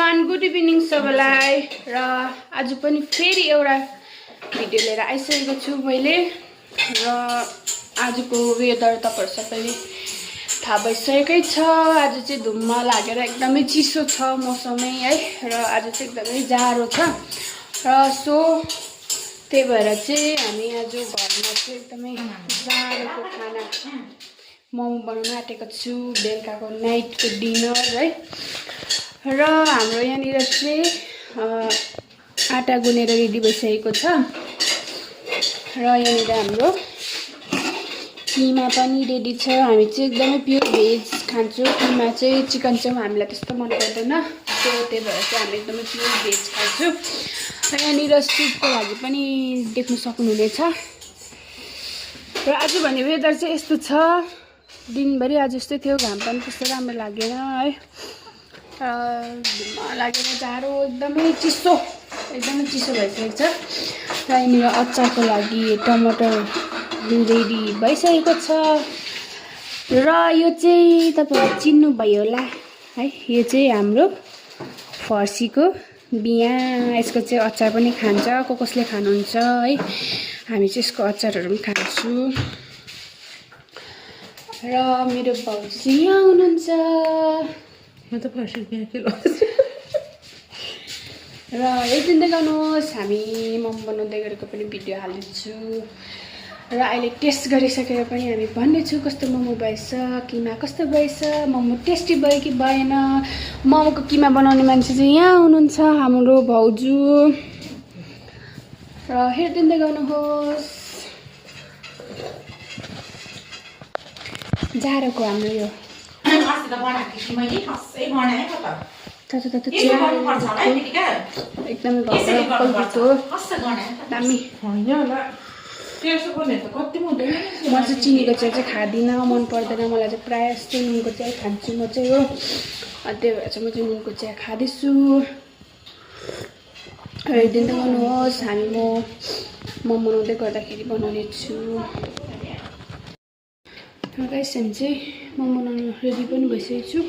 Everyone good evening सबैलाई र आज पनि फेरि एउटा भिडियो लिएर आइसकेको छु मैले र आजको वेदर तपाईहरु सबैले थाहा भइसकेकै छ। आज चाहिँ धुम्म लागेर एकदमै चिसो छ मौसमै है र आज चाहिँ एकदमै जाडो छ र सो त्यही भएर चाहिँ हामी आज घरमा चाहिँ एकदमै जाडोको खाना मोमो बनाउन आँटेको छु बेलुकाको नाइटको डिनर है। र हाम्रो यहाँनिर चाहिँ आटा गुनेर रेडी भइसकेको छ र यहाँनिर हाम्रो किमा पनि रेडी छ। हामी चाहिँ एकदमै प्योर भेज खान्छौँ। किमा चाहिँ चिकन चाहिँ हामीलाई त्यस्तो मन पर्दैन सो त्यही भएर चाहिँ हामी एकदमै प्योर भेज खान्छौँ। र यहाँनिर सुपको लागि पनि देख्न सक्नुहुनेछ। र आज भने वेदर चाहिँ यस्तो छ दिनभरि आज जस्तै थियो घाम पनि त्यस्तो राम्रो लागेन है। धुम्म लागेर जाडो एकदमै चिसो भइसकेको छ। र यहाँनिर अचारको लागि टमाटर रेडी भइसकेको छ र यो चाहिँ तपाईहरु चिन्नुभयो होला है। यो चाहिँ हाम्रो फर्सीको बिया यसको चाहिँ अचार पनि खान्छ कसले खानुहुन्छ है। हामी चाहिँ यसको अचारहरू पनि खान्छौँ र मेरो भाउजू यहाँ हुनुहुन्छ म त फर्सी बिया किलो र हेर्दै गर्नुहोस्। हामी मोमो बनाउँदै गरेको पनि भिडियो हालिदिन्छु र अहिले टेस्ट गरिसकेर पनि हामी भन्नेछु कस्तो मोमो भएछ किमा कस्तो भएछ मोमो टेस्टी भयो कि भएन। मोमोको किमा बनाउने मान्छे चाहिँ यहाँ हुनुहुन्छ हाम्रो भाउजू र हेर्दै गर्नुहोस्। जाडोको हाम्रो यो एकदमै दामी। म चाहिँ चिनीको चिया चाहिँ खाँदिनँ मन पर्दैन मलाई चाहिँ प्रायः जस्तो नुनको चिया खान्छु म चाहिँ हो। त्यही भएर चाहिँ म चाहिँ नुनको चिया खाँदैछु। हेर्दै गर्नुहोस् हामी म बनाउँदै गर्दाखेरि बनाउने छु। गाइस हामी चाहिँ मोमो बनाउनु रेडी पनि भइसकेको छु।